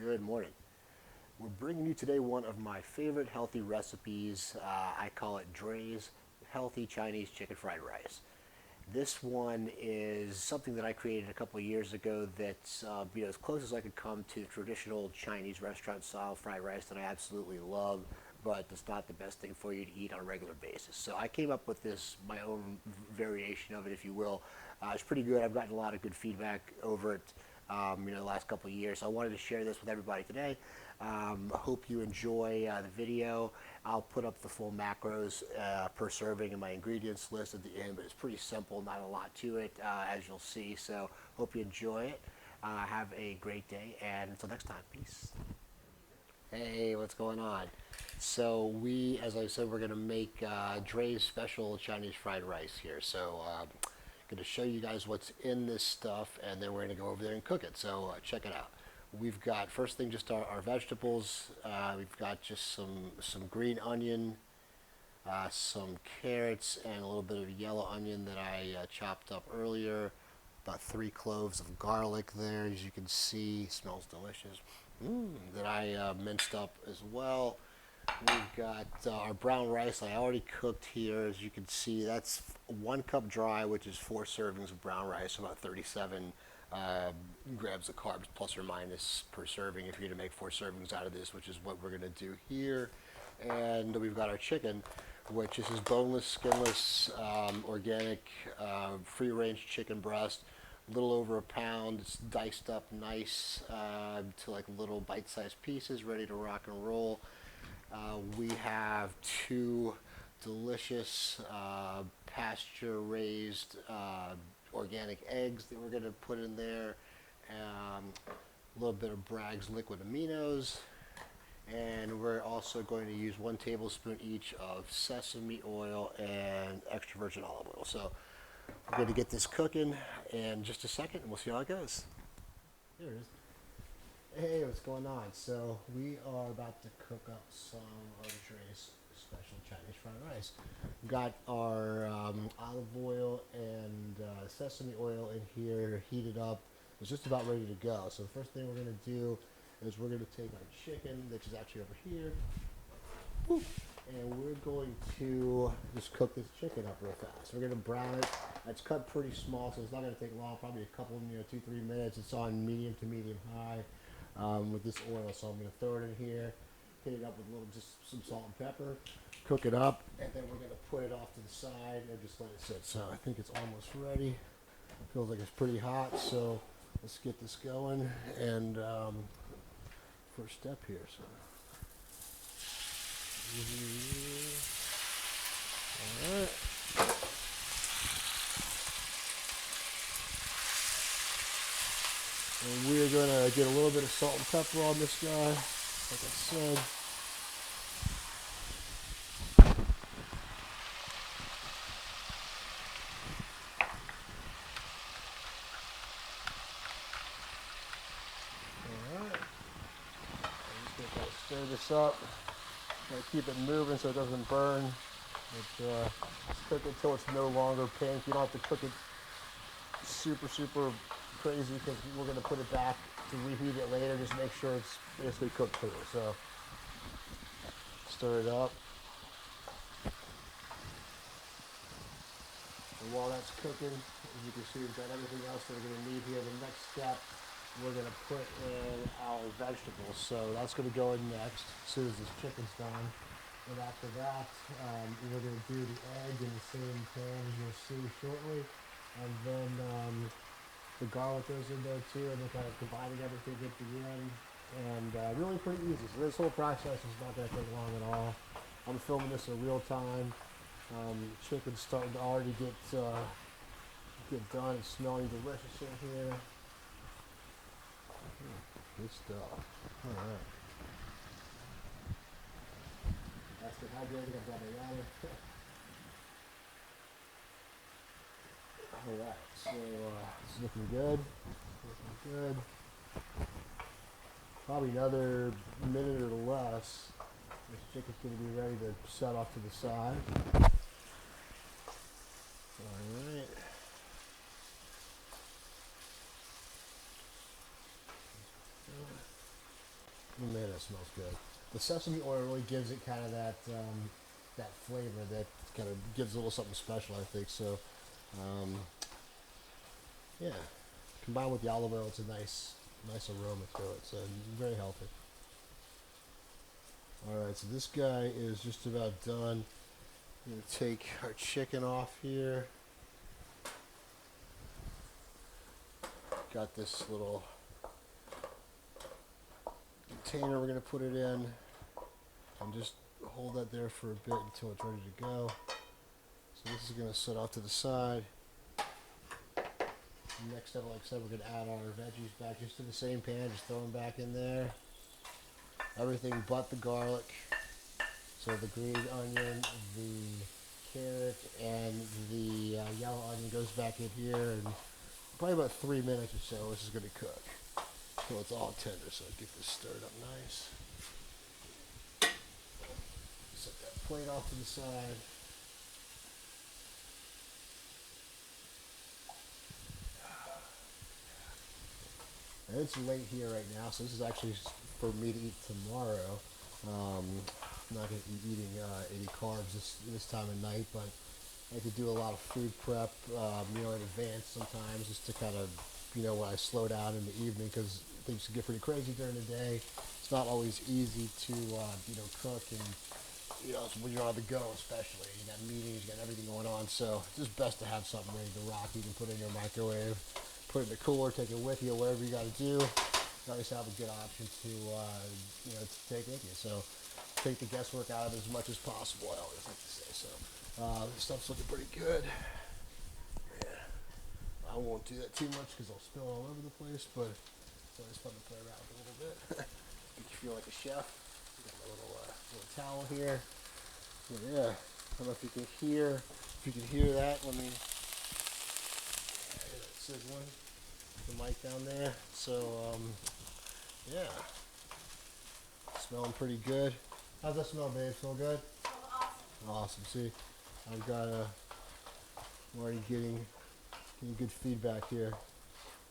Good morning. We're bringing you today one of my favorite healthy recipes. I call it Dre's Healthy Chinese Chicken Fried Rice. This one is something that I created a couple of years ago that's as close as I could come to traditional Chinese restaurant style fried rice that I absolutely love, but it's not the best thing for you to eat on a regular basis. So I came up with this, my own variation of it, if you will. It's pretty good. I've gotten a lot of good feedback over it. The last couple of years. So I wanted to share this with everybody today. Hope you enjoy the video. I'll put up the full macros per serving and my ingredients list at the end, but it's pretty simple, not a lot to it, as you'll see. So hope you enjoy it. Have a great day, and until next time, peace. Hey, what's going on? So as I said, we're going to make Dre's special Chinese fried rice here. So going to show you guys what's in this stuff, and then we're going to go over there and cook it. So check it out. We've got, first thing, just our vegetables. We've got just some green onion, some carrots, and a little bit of yellow onion that I chopped up earlier. About 3 cloves of garlic there, as you can see. Smells delicious. That I minced up as well. We've got our brown rice I already cooked here. As you can see, that's 1 cup dry, which is 4 servings of brown rice, about 37 grams of carbs plus or minus per serving if you're going to make 4 servings out of this, which is what we're going to do here. And we've got our chicken, which is boneless, skinless, organic, free-range chicken breast. A little over a pound. It's diced up nice to like little bite-sized pieces, ready to rock and roll. We have 2 delicious pasture-raised organic eggs that we're going to put in there. A little bit of Bragg's liquid aminos. And we're also going to use 1 tablespoon each of sesame oil and extra virgin olive oil. So we're going to get this cooking in just a second, and we'll see how it goes. Here it is. Hey, what's going on? So we are about to cook up some of Dre's special Chinese fried rice. Got our olive oil and sesame oil in here, heated up. It's just about ready to go. So the first thing we're going to do is we're going to take our chicken, which is actually over here, and we're going to just cook this chicken up real fast. We're going to brown it. It's cut pretty small, so it's not going to take long, probably a couple, 2-3 minutes. It's on medium to medium high. With this oil, so I'm going to throw it in here, hit it up with just some salt and pepper, cook it up, and then we're going to put it off to the side and just let it sit. So I think it's almost ready. Feels like it's pretty hot, so let's get this going. And first step here. So all right. And we're going to get a little bit of salt and pepper on this guy, like I said. Alright. I'm just going to kind of stir this up. Try to keep it moving so it doesn't burn. Just cook it until it's no longer pink. You don't have to cook it super crazy because we're going to put it back to reheat it later. Just make sure it's basically cooked through. So stir it up. And while that's cooking, as you can see, we've got everything else that we're going to need here. The next step, we're going to put in our vegetables. So that's going to go in next as soon as this chicken's done. And after that, we're going to do the egg in the same pan as you'll see shortly. And then the garlic goes in there too, and then kind of combining everything at the end. And really pretty easy. So this whole process is not going to take long at all. I'm filming this in real time. Chicken's starting to already get done. It's smelling delicious in here. Good stuff. All right. That's the hydrating. I've got my water. All right. So it's looking good. Looking good. Probably another minute or less. This chicken's going to be ready to set off to the side. All right. Man, that smells good. The sesame oil really gives it kind of that that flavor that kind of gives a little something special, I think. So, um, yeah, combined with the olive oil, it's a nice aroma to it. So very healthy. All right, so this guy is just about done. I'm gonna take our chicken off here. Got this little container we're gonna put it in, and just hold that there for a bit until it's ready to go. So this is gonna sit off to the side. Next up, like I said, we're gonna add our veggies back just to the same pan, just throw them back in there. Everything but the garlic. So the green onion, the carrot, and the yellow onion goes back in here, and probably about 3 minutes or so this is gonna cook. So it's all tender, so get this stirred up nice. Set that plate off to the side. And it's late here right now, so this is actually for me to eat tomorrow. I'm not going to be eating any carbs this time of night, but I like to do a lot of food prep, in advance sometimes, just to kind of, when I slow down in the evening, because things can get pretty crazy during the day. It's not always easy to, cook, and, when you're on the go especially. You got meetings, you got everything going on, so it's just best to have something ready to rock. You can put it in your microwave, put it in the cooler, take it with you, whatever you got to do. You always have a good option to, to take with you. So take the guesswork out of it as much as possible, I always like to say. So this stuff's looking pretty good. Yeah. I won't do that too much because I'll spill all over the place, but it's always fun to play around with a little bit. Make you feel like a chef. Got my little towel here. So yeah, I don't know if you can hear that. Let me hear that sizzling. The mic down there. So yeah, smelling pretty good. How's that smell, babe? Smell good? Awesome. See, I've got I'm already getting good feedback here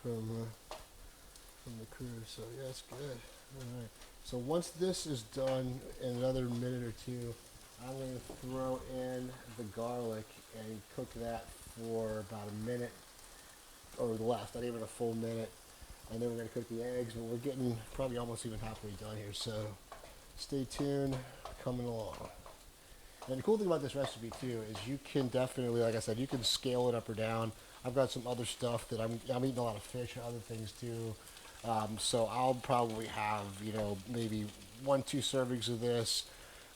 from the crew. So yeah, it's good. All right. So once this is done, in another minute or two, I'm going to throw in the garlic and cook that for about a minute or less, not even a full minute. And then we're going to cook the eggs, but we're getting probably almost even halfway done here. So stay tuned, coming along. And the cool thing about this recipe too is you can definitely, like I said, you can scale it up or down. I've got some other stuff that I'm eating a lot of fish and other things too. So I'll probably have, maybe 1-2 servings of this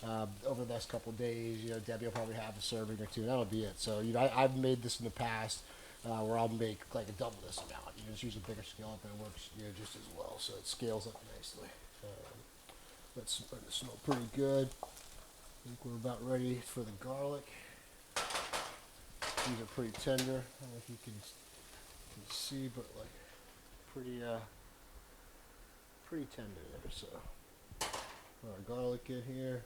over the next couple of days. Debbie will probably have a serving or two, and that'll be it. So, I've made this in the past where I'll make like a double this amount. Just use a bigger scale up and it works, just as well. So it scales up nicely. That's starting to smell pretty good. I think we're about ready for the garlic. These are pretty tender. I don't know if you can see, but like pretty tender there. So put our garlic in here.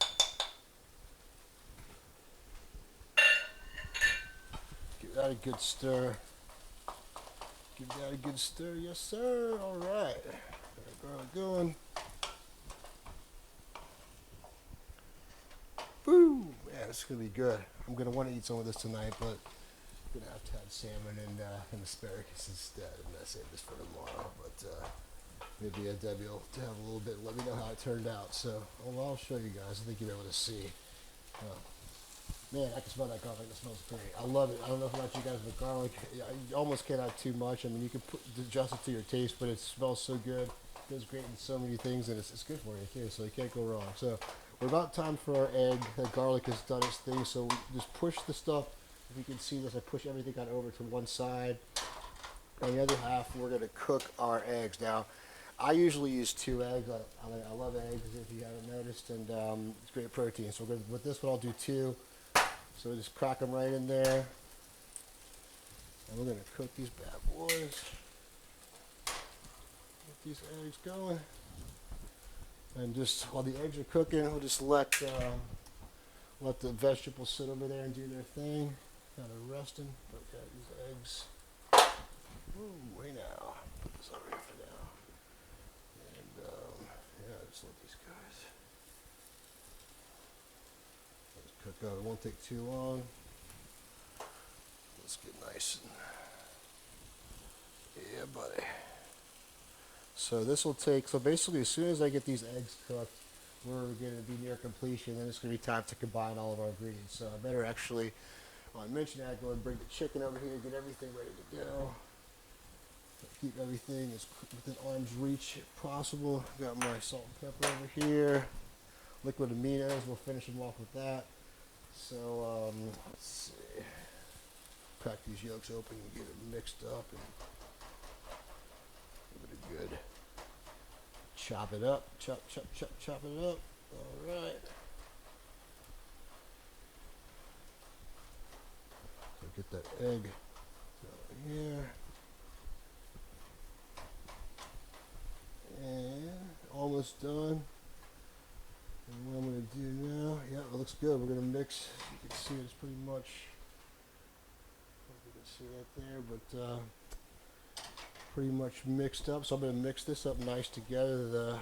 Give that a good stir. Give that a good stir, yes sir. All right, got our garlic going. Boom! Man, it's gonna be good. I'm gonna want to eat some of this tonight, but I'm gonna have to have salmon and asparagus instead. I'm gonna save this for tomorrow, but maybe Debbie will have a little bit. Let me know how it turned out. So I'll show you guys. I think you'll be able to see. Man, I can smell that garlic. It smells great. I love it. I don't know about you guys, but garlic, you almost can't have too much. I mean, you can adjust it to your taste, but it smells so good. It goes great in so many things, and it's good for you too, so you can't go wrong. So we're about time for our egg. The garlic has done its thing, so just push the stuff. If you can see this, I push everything on over to one side. On the other half, we're going to cook our eggs. Now, I usually use 2 eggs. I love eggs, if you haven't noticed, and it's great protein. So with this one, I'll do 2. So we just crack them right in there. And we're going to cook these bad boys. Get these eggs going. And just while the eggs are cooking, we'll just let the vegetables sit over there and do their thing. Kind of resting. But yeah, these eggs. Ooh, hey now. Put this over here for now. And yeah, just let cook up. It won't take too long. Let's get nice and, yeah, buddy. So this will take, so basically as soon as I get these eggs cooked, we're going to be near completion, then it's going to be time to combine all of our ingredients. So I better actually, while I mention that, go and bring the chicken over here, get everything ready to go. Keep everything as within arm's reach if possible. Got my salt and pepper over here. Liquid aminos, we'll finish them off with that. So let's see. Crack these yolks open and get it mixed up and give it a good chop it up. Chop it up. Alright. So get that egg over here. And almost done. And what I'm going to do now, yeah, it looks good. We're going to mix. You can see it's pretty much, I don't know if you can see that there, but pretty much mixed up. So I'm going to mix this up nice together.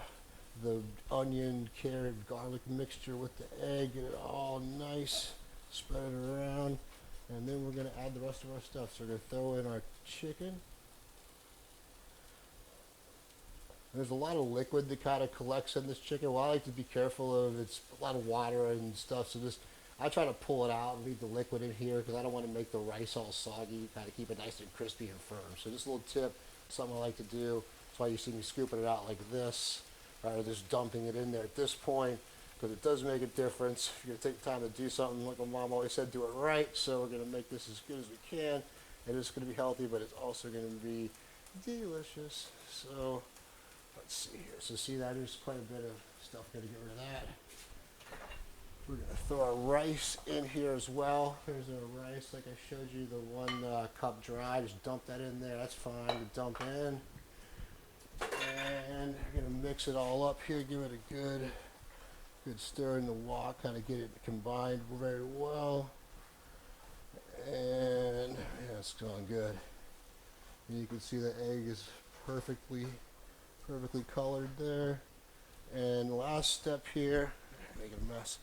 The onion, carrot, garlic mixture with the egg, get it all nice. Spread it around. And then we're going to add the rest of our stuff. So we're going to throw in our chicken. There's a lot of liquid that kind of collects in this chicken. Well, I like to be careful of it's a lot of water and stuff. So just I try to pull it out and leave the liquid in here because I don't want to make the rice all soggy. Kind of keep it nice and crispy and firm. So just a little tip, something I like to do. That's why you see me scooping it out like this, or just dumping it in there at this point because it does make a difference. If you're gonna take the time to do something, like my mom always said, do it right. So we're gonna make this as good as we can. It is gonna be healthy, but it's also gonna be delicious. So. Let's see here. So see that there's quite a bit of stuff. Got to get rid of that. We're going to throw our rice in here as well. Here's our rice, like I showed you, the 1 cup dry. Just dump that in there. That's fine to dump in. And we're going to mix it all up here. Give it a good stir in the wok. Kind of get it combined very well. And yeah, it's going good. And you can see the egg is perfectly colored there. And last step here, making a mess.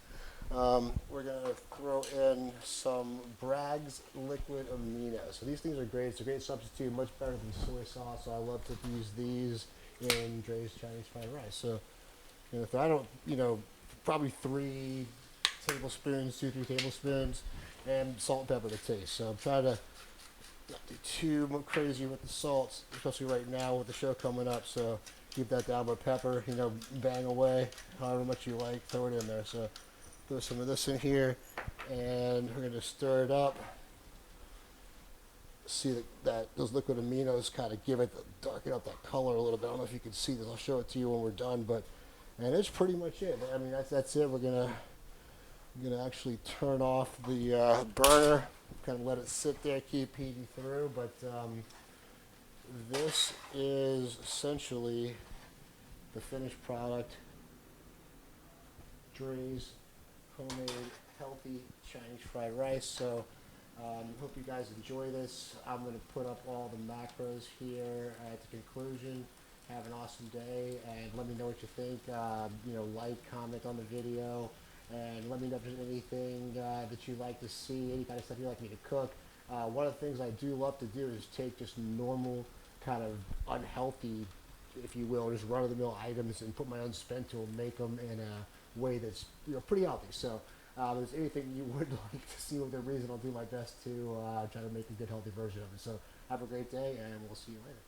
We're gonna throw in some Bragg's liquid aminos. So these things are great. It's a great substitute, much better than soy sauce. So I love to use these in Dre's Chinese fried rice. So if I don't, probably 3 tablespoons, 2-3 tablespoons, and salt and pepper to taste. So I'm trying to not do too crazy with the salts, especially right now with the show coming up. So keep that down. But pepper, bang away, however much you like, throw it in there. So throw some of this in here, and we're going to stir it up. See that those liquid aminos kind of give it, darken up that color a little bit. I don't know if you can see this. I'll show it to you when we're done. And it's pretty much it. I mean, that's it. We're gonna actually turn off the burner. Kind of let it sit there, keep heating through. But this is essentially the finished product. Dre's homemade, healthy Chinese fried rice. So hope you guys enjoy this. I'm going to put up all the macros here at the conclusion. Have an awesome day, and let me know what you think. Like, comment on the video, and let me know if there's anything that you'd like to see, any kind of stuff you'd like me to cook. One of the things I do love to do is take just normal, kind of unhealthy, if you will, just run-of-the-mill items and put my own spin to them, make them in a way that's pretty healthy. So if there's anything you would like to see within reason, I'll do my best to try to make a good, healthy version of it. So have a great day, and we'll see you later.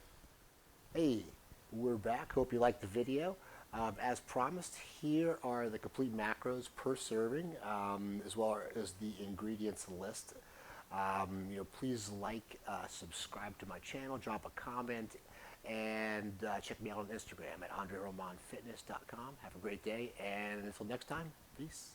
Hey, we're back. Hope you liked the video. As promised, here are the complete macros per serving, as well as the ingredients list. Please like, subscribe to my channel, drop a comment, and check me out on Instagram at AndreRomanFitness.com. Have a great day, and until next time, peace.